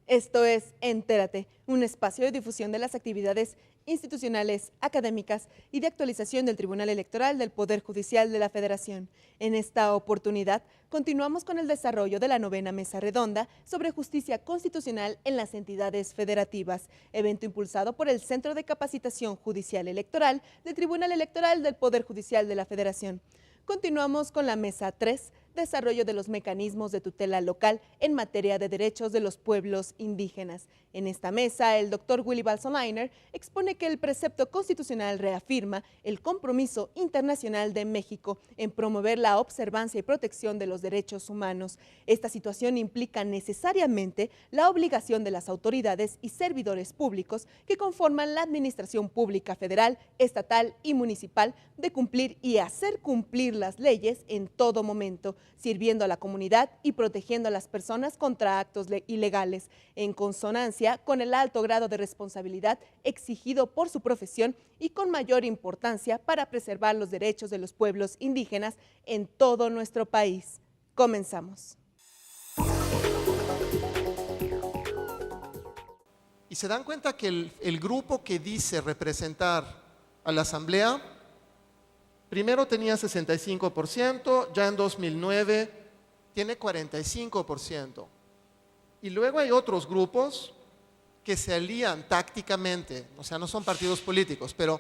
Esto es Entérate, un espacio de difusión de las actividades institucionales, académicas y de actualización del Tribunal Electoral del Poder Judicial de la Federación. En esta oportunidad, continuamos con el desarrollo de la 9ª Mesa Redonda sobre Justicia Constitucional en las entidades federativas, evento impulsado por el Centro de Capacitación Judicial Electoral del Tribunal Electoral del Poder Judicial de la Federación. Continuamos con la Mesa 3, desarrollo de los mecanismos de tutela local en materia de derechos de los pueblos indígenas. En esta mesa, el doctor Willy Balsolainer expone que el precepto constitucional reafirma el compromiso internacional de México en promover la observancia y protección de los derechos humanos. Esta situación implica necesariamente la obligación de las autoridades y servidores públicos que conforman la administración pública federal, estatal y municipal de cumplir y hacer cumplir las leyes en todo momento, sirviendo a la comunidad y protegiendo a las personas contra actos ilegales, en consonancia con el alto grado de responsabilidad exigido por su profesión y con mayor importancia para preservar los derechos de los pueblos indígenas en todo nuestro país. Comenzamos. Y se dan cuenta que el grupo que dice representar a la Asamblea primero tenía 65%, ya en 2009 tiene 45%. Y luego hay otros grupos que se alían tácticamente, o sea, no son partidos políticos, pero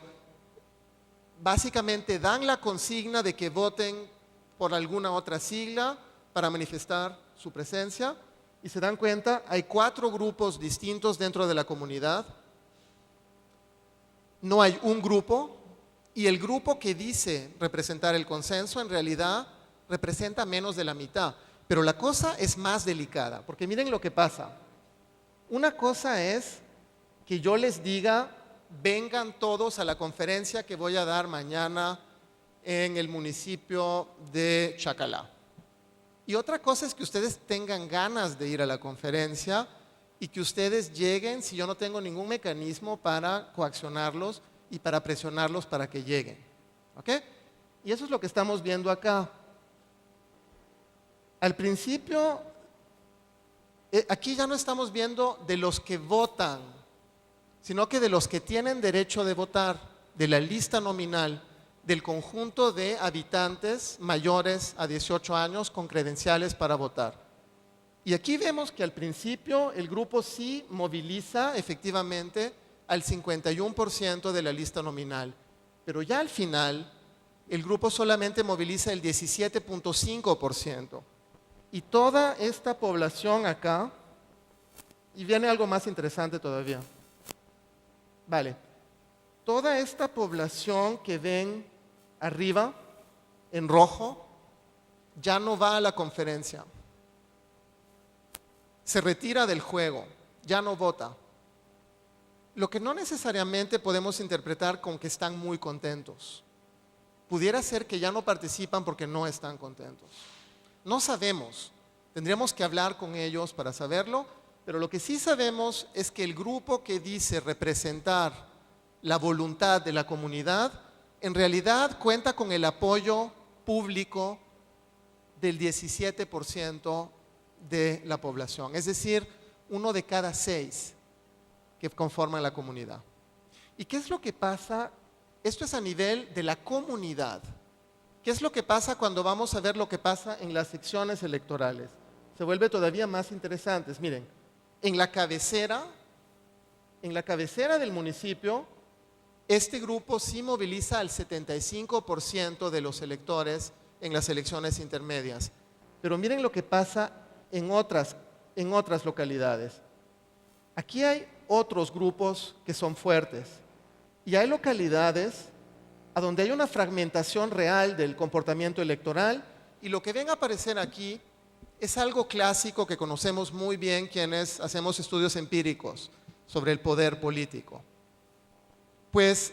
básicamente dan la consigna de que voten por alguna otra sigla para manifestar su presencia. Y se dan cuenta, hay 4 grupos distintos dentro de la comunidad. No hay un grupo. Y el grupo que dice representar el consenso en realidad representa menos de la mitad. Pero la cosa es más delicada, porque miren lo que pasa. Una cosa es que yo les diga, vengan todos a la conferencia que voy a dar mañana en el municipio de Chacalá. Y otra cosa es que ustedes tengan ganas de ir a la conferencia y que ustedes lleguen si yo no tengo ningún mecanismo para coaccionarlos y para presionarlos para que lleguen. ¿Ok? Y eso es lo que estamos viendo acá. Al principio, aquí ya no estamos viendo de los que votan, sino que de los que tienen derecho de votar, de la lista nominal, del conjunto de habitantes mayores a 18 años con credenciales para votar. Y aquí vemos que al principio el grupo sí moviliza efectivamente al 51% de la lista nominal, pero ya al final el grupo solamente moviliza el 17.5%. Y toda esta población acá, y viene algo más interesante todavía, vale, toda esta población que ven arriba, en rojo, ya no va a la conferencia, se retira del juego, ya no vota. Lo que no necesariamente podemos interpretar con que están muy contentos. Pudiera ser que ya no participan porque no están contentos. No sabemos, tendríamos que hablar con ellos para saberlo, pero lo que sí sabemos es que el grupo que dice representar la voluntad de la comunidad, en realidad cuenta con el apoyo público del 17% de la población, es decir, 1 de cada 6 que conforman la comunidad. ¿Y qué es lo que pasa? Esto es a nivel de la comunidad. ¿Qué es lo que pasa cuando vamos a ver lo que pasa en las secciones electorales? Se vuelve todavía más interesante. Miren, en la cabecera del municipio, este grupo sí moviliza al 75% de los electores en las elecciones intermedias. Pero miren lo que pasa en otras localidades. Aquí hay otros grupos que son fuertes y hay localidades a donde hay una fragmentación real del comportamiento electoral y lo que ven a aparecer aquí es algo clásico que conocemos muy bien quienes hacemos estudios empíricos sobre el poder político. Pues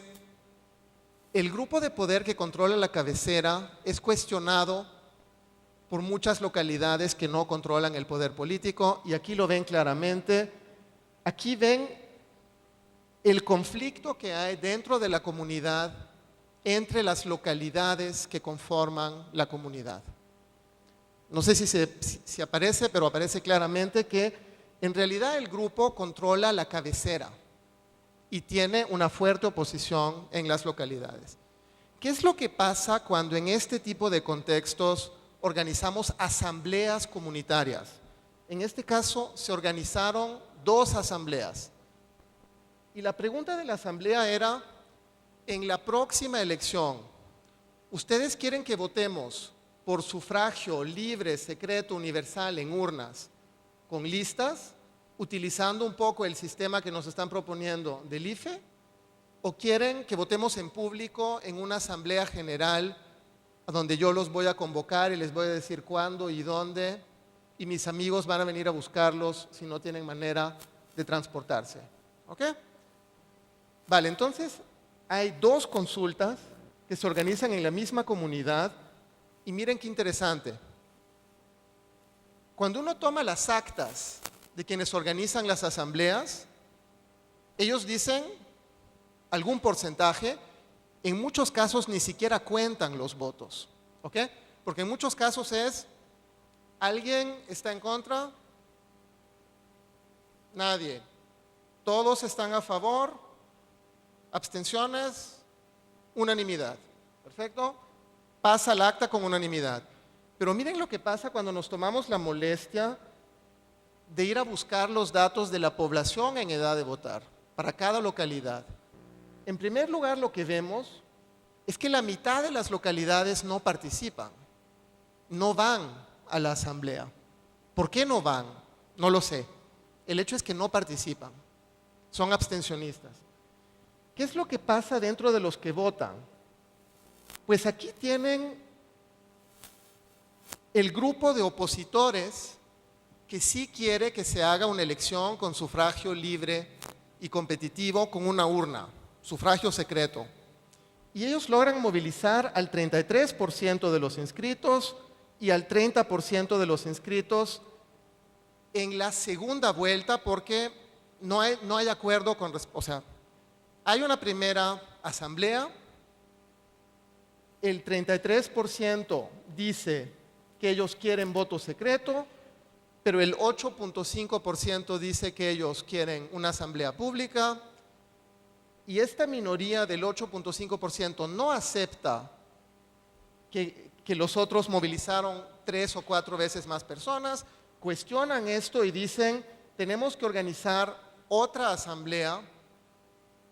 el grupo de poder que controla la cabecera es cuestionado por muchas localidades que no controlan el poder político, y aquí lo ven claramente. Aquí ven el conflicto que hay dentro de la comunidad entre las localidades que conforman la comunidad. No sé si aparece, pero aparece claramente que en realidad el grupo controla la cabecera y tiene una fuerte oposición en las localidades. ¿Qué es lo que pasa cuando en este tipo de contextos organizamos asambleas comunitarias? En este caso se organizaron 2 asambleas. Y la pregunta de la asamblea era: en la próxima elección, ¿ustedes quieren que votemos por sufragio libre, secreto, universal, en urnas, con listas, utilizando un poco el sistema que nos están proponiendo del IFE? ¿O quieren que votemos en público en una asamblea general a donde yo los voy a convocar y les voy a decir cuándo y dónde, y mis amigos van a venir a buscarlos si no tienen manera de transportarse? ¿Ok? Vale, entonces hay 2 consultas que se organizan en la misma comunidad, y miren qué interesante. Cuando uno toma las actas de quienes organizan las asambleas, ellos dicen algún porcentaje, en muchos casos ni siquiera cuentan los votos, ¿ok? Porque en muchos casos es: ¿alguien está en contra? Nadie. ¿Todos están a favor? ¿Abstenciones? Unanimidad. Perfecto. Pasa el acta con unanimidad. Pero miren lo que pasa cuando nos tomamos la molestia de ir a buscar los datos de la población en edad de votar para cada localidad. En primer lugar, lo que vemos es que la mitad de las localidades no participan, no van a la asamblea. ¿Por qué no van? No lo sé. El hecho es que no participan, son abstencionistas. ¿Qué es lo que pasa dentro de los que votan? Pues aquí tienen el grupo de opositores que sí quiere que se haga una elección con sufragio libre y competitivo con una urna, sufragio secreto. Y ellos logran movilizar al 33% de los inscritos y al 30% de los inscritos en la segunda vuelta, porque no hay acuerdo con... O sea, hay una primera asamblea, el 33% dice que ellos quieren voto secreto, pero el 8.5% dice que ellos quieren una asamblea pública, y esta minoría del 8.5% no acepta que los otros movilizaron 3 o 4 veces más personas, cuestionan esto y dicen: tenemos que organizar otra asamblea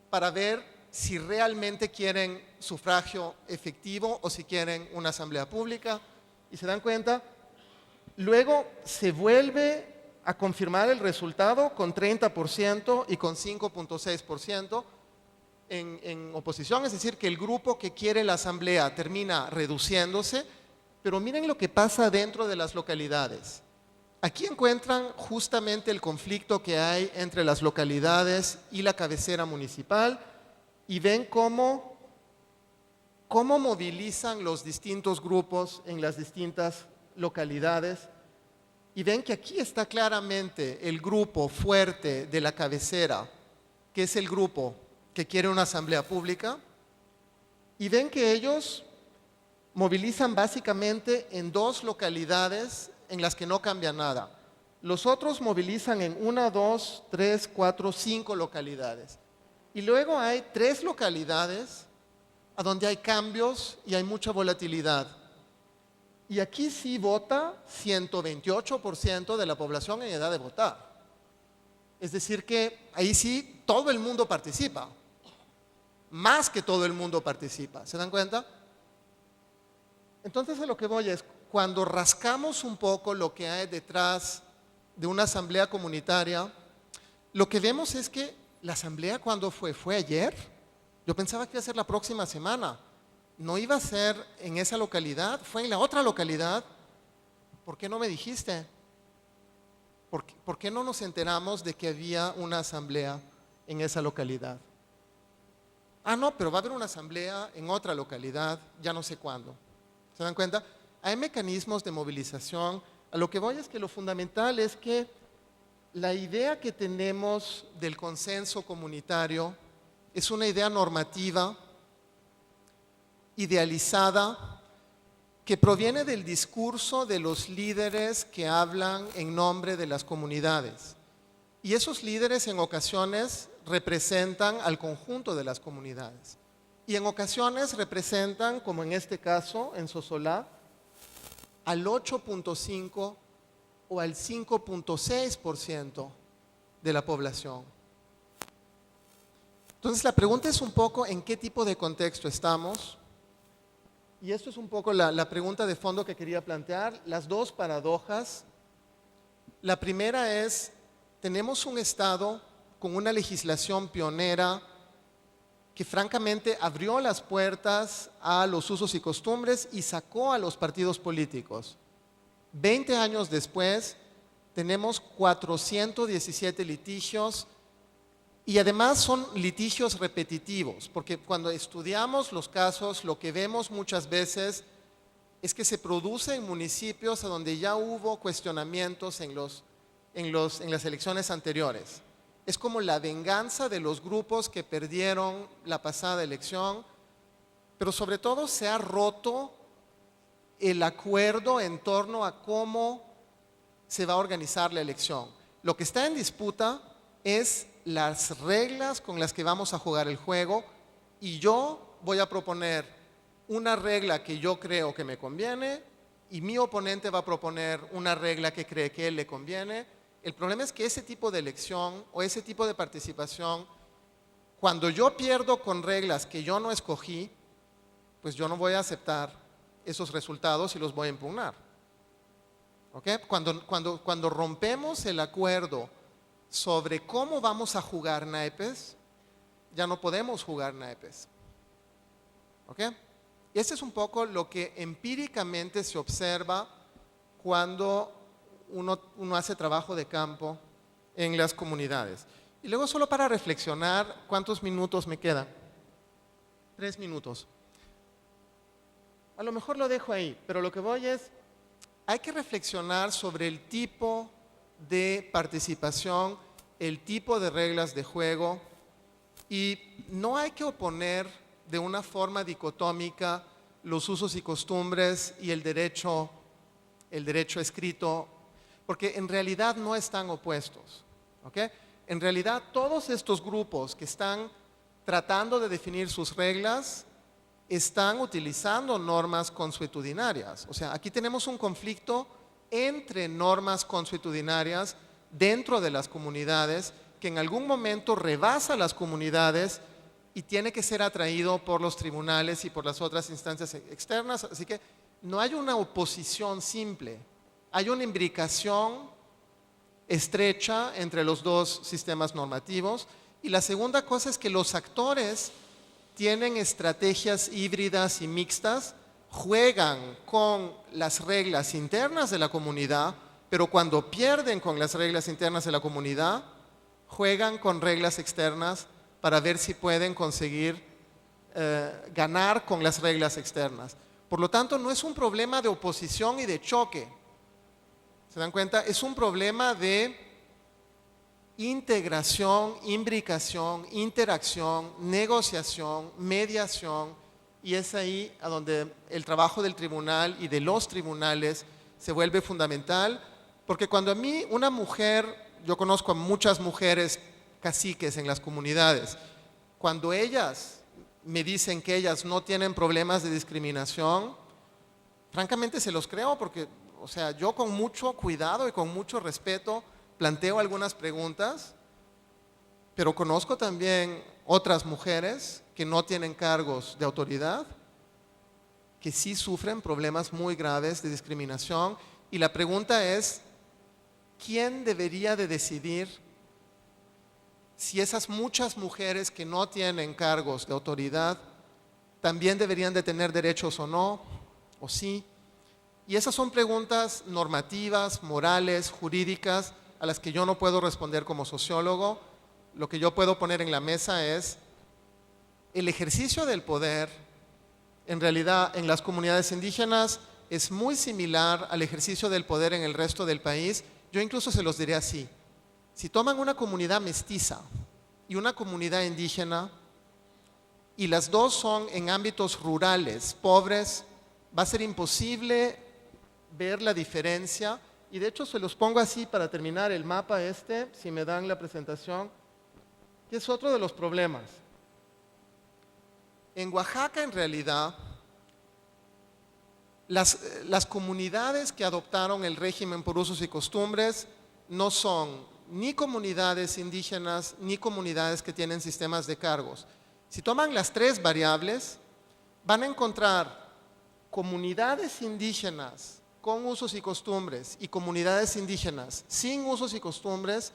para ver si realmente quieren sufragio efectivo o si quieren una asamblea pública. Y se dan cuenta, luego se vuelve a confirmar el resultado con 30% y con 5.6% en oposición, es decir, que el grupo que quiere la asamblea termina reduciéndose. Pero miren lo que pasa dentro de las localidades. Aquí encuentran justamente el conflicto que hay entre las localidades y la cabecera municipal, y ven cómo movilizan los distintos grupos en las distintas localidades, y ven que aquí está claramente el grupo fuerte de la cabecera, que es el grupo que quiere una asamblea pública, y ven que ellos movilizan básicamente en 2 localidades en las que no cambia nada. Los otros movilizan en 1, 2, 3, 4, 5 localidades. Y luego hay 3 localidades a donde hay cambios y hay mucha volatilidad. Y aquí sí vota 128% de la población en edad de votar. Es decir que ahí sí todo el mundo participa. Más que todo el mundo participa. ¿Se dan cuenta? Entonces a lo que voy es, cuando rascamos un poco lo que hay detrás de una asamblea comunitaria, lo que vemos es que la asamblea, ¿cuándo fue? ¿Fue ayer? Yo pensaba que iba a ser la próxima semana. No iba a ser en esa localidad, fue en la otra localidad. ¿por qué no me dijiste? ¿Por qué no nos enteramos de que había una asamblea en esa localidad? Ah, no, pero va a haber una asamblea en otra localidad, ya no sé cuándo. ¿Se dan cuenta? Hay mecanismos de movilización. A lo que voy es que lo fundamental es que la idea que tenemos del consenso comunitario es una idea normativa, idealizada, que proviene del discurso de los líderes que hablan en nombre de las comunidades. Y esos líderes en ocasiones representan al conjunto de las comunidades. Y en ocasiones representan, como en este caso, en Sosolá, al 8.5 o al 5.6% de la población. Entonces la pregunta es un poco en qué tipo de contexto estamos. Y esto es un poco la pregunta de fondo que quería plantear. Las dos paradojas. La primera es, tenemos un Estado con una legislación pionera que francamente abrió las puertas a los usos y costumbres y sacó a los partidos políticos. 20 años después, tenemos 417 litigios y además son litigios repetitivos, porque cuando estudiamos los casos, lo que vemos muchas veces es que se produce en municipios a donde ya hubo cuestionamientos en las elecciones anteriores. Es como la venganza de los grupos que perdieron la pasada elección, pero sobre todo se ha roto el acuerdo en torno a cómo se va a organizar la elección. Lo que está en disputa es las reglas con las que vamos a jugar el juego y yo voy a proponer una regla que yo creo que me conviene y mi oponente va a proponer una regla que cree que a él le conviene. El problema es que ese tipo de elección o ese tipo de participación, cuando yo pierdo con reglas que yo no escogí, pues yo no voy a aceptar esos resultados y los voy a impugnar. ¿Okay? Cuando rompemos el acuerdo sobre cómo vamos a jugar naipes, ya no podemos jugar naipes. ¿Okay? Y ese es un poco lo que empíricamente se observa cuando uno hace trabajo de campo en las comunidades. Y luego solo para reflexionar, ¿cuántos minutos me quedan? 3 minutos. A lo mejor lo dejo ahí, pero lo que voy es, hay que reflexionar sobre el tipo de participación, el tipo de reglas de juego y no hay que oponer de una forma dicotómica los usos y costumbres y el derecho escrito, porque en realidad no están opuestos. ¿Okay? En realidad todos estos grupos que están tratando de definir sus reglas están utilizando normas consuetudinarias. O sea, aquí tenemos un conflicto entre normas consuetudinarias dentro de las comunidades que en algún momento rebasa las comunidades y tiene que ser atraído por los tribunales y por las otras instancias externas. Así que no hay una oposición simple, hay una imbricación estrecha entre los dos sistemas normativos. Y la segunda cosa es que los actores tienen estrategias híbridas y mixtas, juegan con las reglas internas de la comunidad, pero cuando pierden con las reglas internas de la comunidad, juegan con reglas externas para ver si pueden conseguir ganar con las reglas externas. Por lo tanto, no es un problema de oposición y de choque. ¿Se dan cuenta? Es un problema de integración, imbricación, interacción, negociación, mediación, y es ahí a donde el trabajo del tribunal y de los tribunales se vuelve fundamental, porque cuando a mí una mujer, yo conozco a muchas mujeres caciques en las comunidades, cuando ellas me dicen que ellas no tienen problemas de discriminación, francamente se los creo porque, o sea, yo con mucho cuidado y con mucho respeto planteo algunas preguntas, pero conozco también otras mujeres que no tienen cargos de autoridad, que sí sufren problemas muy graves de discriminación. Y la pregunta es, ¿quién debería de decidir si esas muchas mujeres que no tienen cargos de autoridad también deberían de tener derechos o no, o sí? Y esas son preguntas normativas, morales, jurídicas, a las que yo no puedo responder como sociólogo. Lo que yo puedo poner en la mesa es el ejercicio del poder. En realidad, en las comunidades indígenas es muy similar al ejercicio del poder en el resto del país. Yo incluso se los diré así. Si toman una comunidad mestiza y una comunidad indígena, y las dos son en ámbitos rurales, pobres, va a ser imposible ver la diferencia. Y de hecho se los pongo así para terminar el mapa si me dan la presentación, que es otro de los problemas. En Oaxaca, en realidad, las comunidades que adoptaron el régimen por usos y costumbres no son ni comunidades indígenas ni comunidades que tienen sistemas de cargos. Si toman las tres variables, van a encontrar comunidades indígenas con usos y costumbres y comunidades indígenas sin usos y costumbres.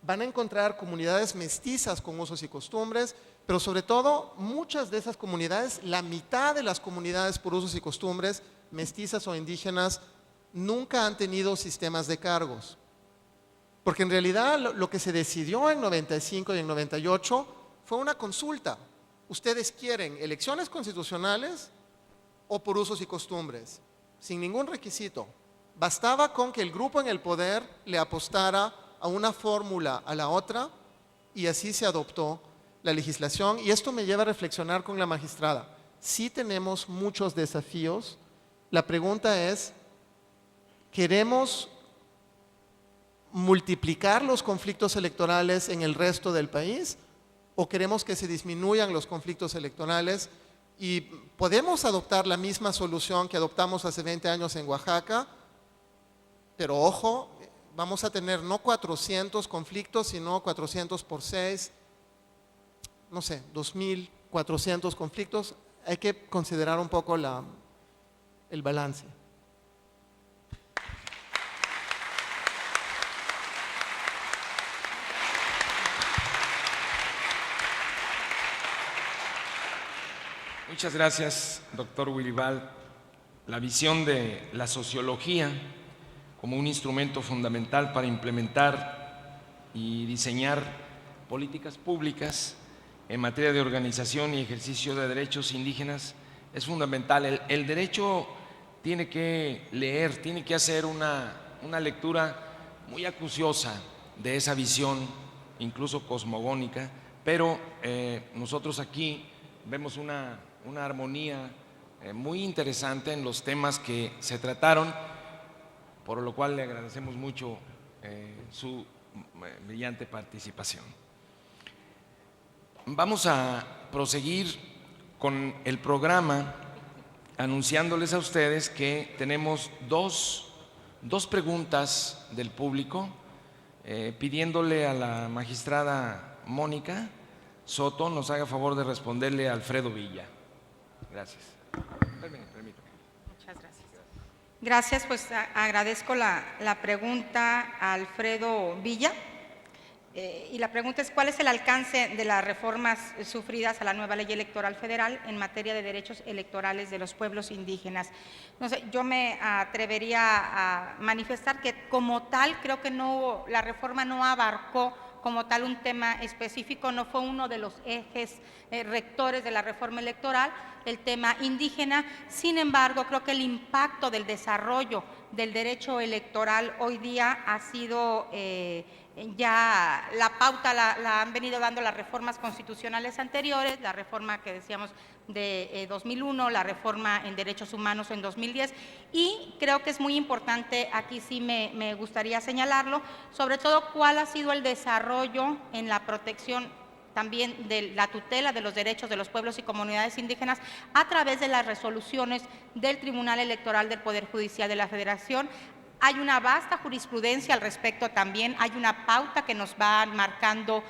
Van a encontrar comunidades mestizas con usos y costumbres, pero sobre todo muchas de esas comunidades, la mitad de las comunidades por usos y costumbres, mestizas o indígenas, nunca han tenido sistemas de cargos. Porque en realidad lo que se decidió en 95 y en 98 fue una consulta. ¿Ustedes quieren elecciones constitucionales o por usos y costumbres? Sin ningún requisito. Bastaba con que el grupo en el poder le apostara a una fórmula a la otra, y así se adoptó la legislación. Y esto me lleva a reflexionar con la magistrada. Sí tenemos muchos desafíos. La pregunta es, ¿queremos multiplicar los conflictos electorales en el resto del país o queremos que se disminuyan los conflictos electorales? Y podemos adoptar la misma solución que adoptamos hace 20 años en Oaxaca, pero ojo, vamos a tener no 400 conflictos, sino 400 por 6, no sé, 2.400 conflictos. Hay que considerar un poco el balance. Muchas gracias, doctor Wilibal. La visión de la sociología como un instrumento fundamental para implementar y diseñar políticas públicas en materia de organización y ejercicio de derechos indígenas es fundamental. El derecho tiene que leer, tiene que hacer una lectura muy acuciosa de esa visión, incluso cosmogónica, pero nosotros aquí vemos una armonía muy interesante en los temas que se trataron, por lo cual le agradecemos mucho su brillante participación. Vamos a proseguir con el programa anunciándoles a ustedes que tenemos dos preguntas del público, pidiéndole a la magistrada Mónica Soto nos haga favor de responderle a Alfredo Villa. Gracias. Permítame. Muchas gracias. Gracias, pues agradezco la pregunta a Alfredo Villa. Y la pregunta es, ¿cuál es el alcance de las reformas sufridas a la nueva ley electoral federal en materia de derechos electorales de los pueblos indígenas? No sé, yo me atrevería a manifestar que como tal creo que la reforma no abarcó como tal un tema específico, no fue uno de los ejes rectores de la reforma electoral, el tema indígena. Sin embargo, creo que el impacto del desarrollo del derecho electoral hoy día ha sido ya la pauta la han venido dando las reformas constitucionales anteriores, la reforma que decíamos de 2001, la reforma en derechos humanos en 2010, y creo que es muy importante, aquí sí me gustaría señalarlo, sobre todo cuál ha sido el desarrollo en la protección también de la tutela de los derechos de los pueblos y comunidades indígenas a través de las resoluciones del Tribunal Electoral del Poder Judicial de la Federación. Hay una vasta jurisprudencia al respecto también, hay una pauta que nos va marcando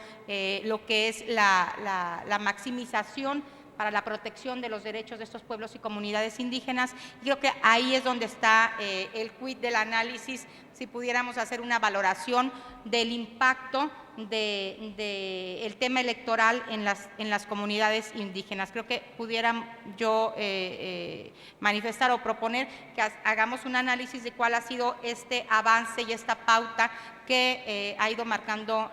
lo que es la maximización para la protección de los derechos de estos pueblos y comunidades indígenas. Creo que ahí es donde está el quid del análisis, si pudiéramos hacer una valoración del impacto de el tema electoral en las comunidades indígenas. Creo que pudiera yo manifestar o proponer que hagamos un análisis de cuál ha sido este avance y esta pauta que ha ido marcando,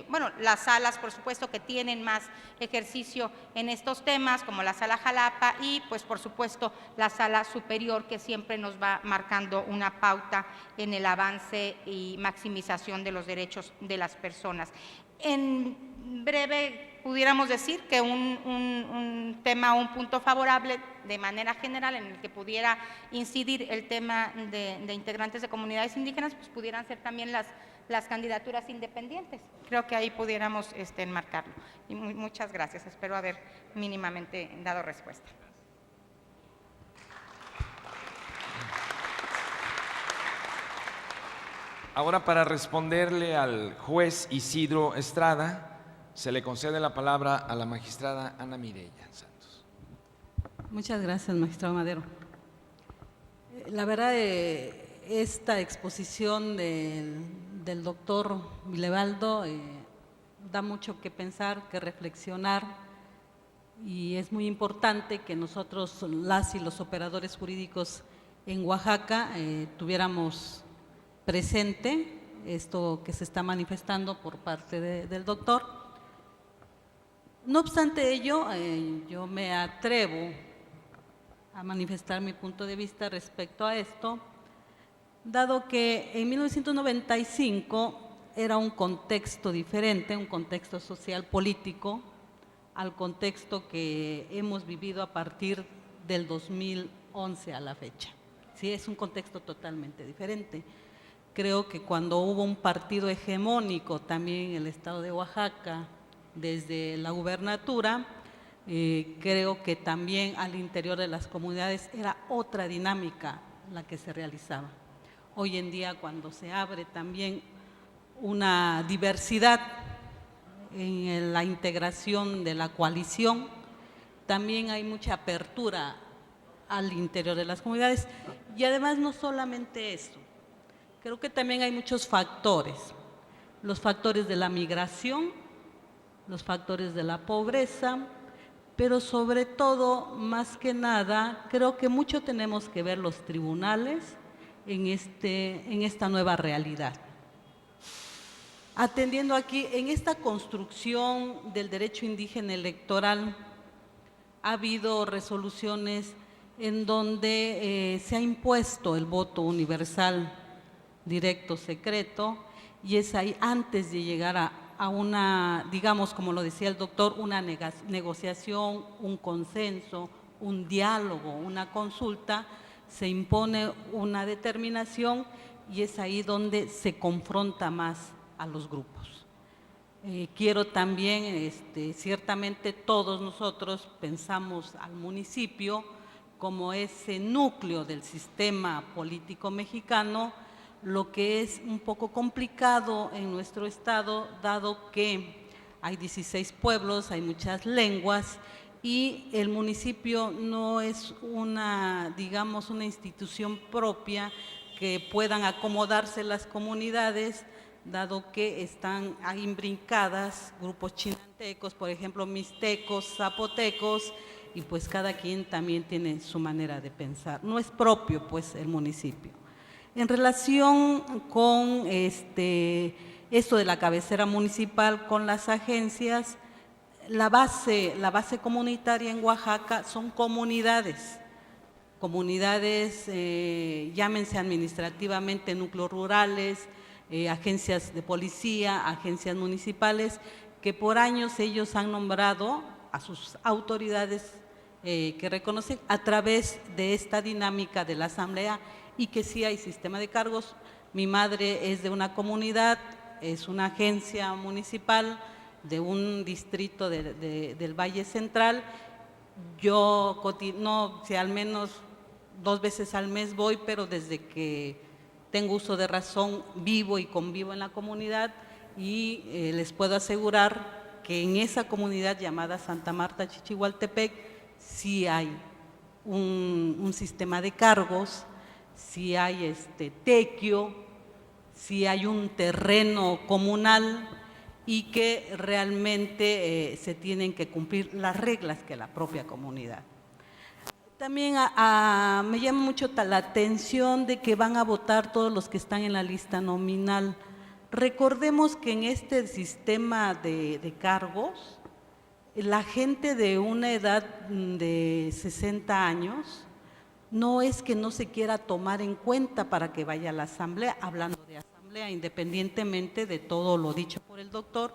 bueno, las salas, por supuesto, que tienen más ejercicio en estos temas, como la Sala Jalapa y, pues, por supuesto, la Sala Superior, que siempre nos va marcando una pauta en el avance y maximización de los derechos de las personas. En breve, pudiéramos decir que un tema, un punto favorable de manera general en el que pudiera incidir el tema de integrantes de comunidades indígenas, pues pudieran ser también las candidaturas independientes. Creo que ahí pudiéramos enmarcarlo. Y muchas gracias, espero haber mínimamente dado respuesta. Ahora, para responderle al juez Isidro Estrada, se le concede la palabra a la magistrada Ana Mireya Santos. Muchas gracias, magistrado Madero. La verdad, esta exposición del doctor Wilibaldo da mucho que pensar, que reflexionar, y es muy importante que nosotros, las y los operadores jurídicos en Oaxaca, tuviéramos presente esto que se está manifestando por parte del doctor. No obstante ello, yo me atrevo a manifestar mi punto de vista respecto a esto, dado que en 1995 era un contexto diferente, un contexto social político, al contexto que hemos vivido a partir del 2011 a la fecha. Sí, es un contexto totalmente diferente. Creo que cuando hubo un partido hegemónico también en el estado de Oaxaca, desde la gubernatura, creo que también al interior de las comunidades era otra dinámica la que se realizaba. Hoy en día, cuando se abre también una diversidad en la integración de la coalición, también hay mucha apertura al interior de las comunidades. Y además no solamente eso, creo que también hay muchos factores, los factores de la migración, los factores de la pobreza, pero sobre todo, más que nada, creo que mucho tenemos que ver los tribunales en esta nueva realidad. Atendiendo aquí, en esta construcción del derecho indígena electoral, ha habido resoluciones en donde se ha impuesto el voto universal, directo, secreto, y es ahí, antes de llegar a una, digamos, como lo decía el doctor, una negociación, un consenso, un diálogo, una consulta, se impone una determinación y es ahí donde se confronta más a los grupos. Quiero también, ciertamente todos nosotros pensamos al municipio como ese núcleo del sistema político mexicano, lo que es un poco complicado en nuestro estado, dado que hay 16 pueblos, hay muchas lenguas y el municipio no es una, digamos, una institución propia que puedan acomodarse las comunidades, dado que están ahí imbrincadas grupos chinantecos, por ejemplo, mixtecos, zapotecos, y pues cada quien también tiene su manera de pensar. No es propio, pues, el municipio. En relación con esto de la cabecera municipal con las agencias, la base comunitaria en Oaxaca son comunidades, llámense administrativamente núcleos rurales, agencias de policía, agencias municipales, que por años ellos han nombrado a sus autoridades que reconocen a través de esta dinámica de la asamblea, y que sí hay sistema de cargos. Mi madre es de una comunidad, es una agencia municipal de un distrito del Valle Central. Yo no sé, al menos 2 veces al mes voy, pero desde que tengo uso de razón vivo y convivo en la comunidad, y les puedo asegurar que en esa comunidad llamada Santa Marta Chichihualtepec sí hay un sistema de cargos, si hay tequio, si hay un terreno comunal, y que realmente se tienen que cumplir las reglas que la propia comunidad. También me llama mucho la atención de que van a votar todos los que están en la lista nominal. Recordemos que en este sistema de cargos, la gente de una edad de 60 años, no es que no se quiera tomar en cuenta para que vaya a la asamblea, hablando de asamblea, independientemente de todo lo dicho por el doctor,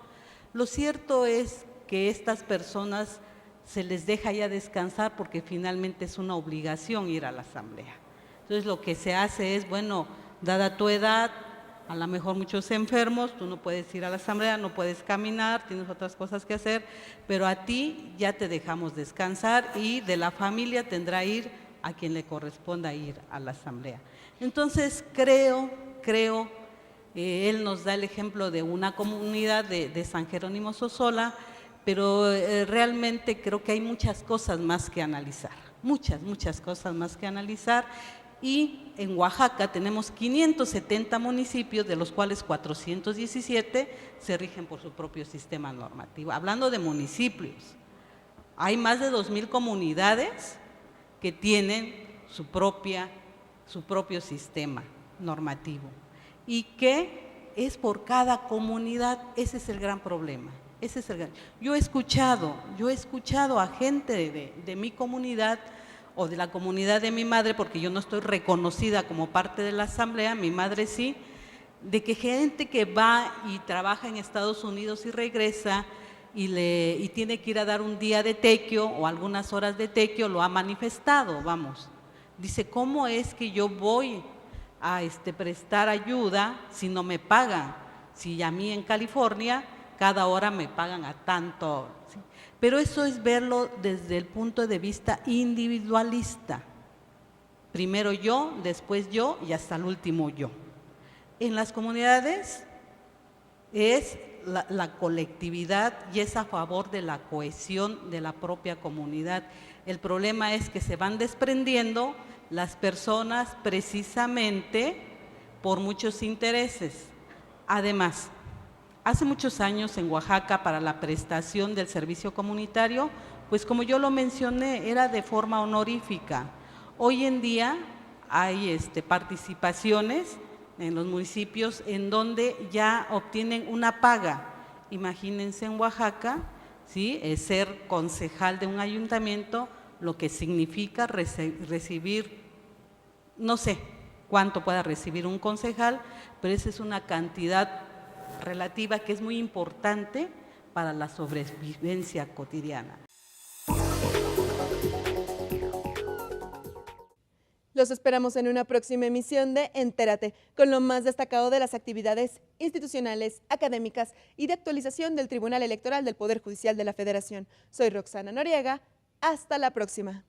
lo cierto es que estas personas se les deja ya descansar porque finalmente es una obligación ir a la asamblea. Entonces lo que se hace es, bueno, dada tu edad, a lo mejor muchos enfermos, tú no puedes ir a la asamblea, no puedes caminar, tienes otras cosas que hacer, pero a ti ya te dejamos descansar y de la familia tendrá ir a quien le corresponda ir a la asamblea. Entonces creo, él nos da el ejemplo de una comunidad de San Jerónimo Sosola, pero realmente creo que hay muchas cosas más que analizar, muchas cosas más que analizar. Y en Oaxaca tenemos 570 municipios, de los cuales 417 se rigen por su propio sistema normativo. Hablando de municipios, hay más de 2,000 comunidades que tienen su propio sistema normativo y que es por cada comunidad. Ese es el gran problema. Yo he escuchado a gente de mi comunidad o de la comunidad de mi madre, porque yo no estoy reconocida como parte de la asamblea, mi madre sí, de que gente que va y trabaja en Estados Unidos y regresa y tiene que ir a dar un día de tequio o algunas horas de tequio, lo ha manifestado, vamos. Dice, ¿cómo es que yo voy a prestar ayuda si no me pagan? Si a mí en California cada hora me pagan a tanto, ¿sí? Pero eso es verlo desde el punto de vista individualista. Primero yo, después yo y hasta el último yo. En las comunidades es la colectividad y es a favor de la cohesión de la propia comunidad. El problema es que se van desprendiendo las personas precisamente por muchos intereses. Además, hace muchos años en Oaxaca, para la prestación del servicio comunitario, pues como yo lo mencioné, era de forma honorífica. Hoy en día hay participaciones en los municipios en donde ya obtienen una paga. Imagínense en Oaxaca, ¿sí? Ser concejal de un ayuntamiento, lo que significa recibir, no sé cuánto pueda recibir un concejal, pero esa es una cantidad relativa que es muy importante para la sobrevivencia cotidiana. Los esperamos en una próxima emisión de Entérate, con lo más destacado de las actividades institucionales, académicas y de actualización del Tribunal Electoral del Poder Judicial de la Federación. Soy Roxana Noriega. Hasta la próxima.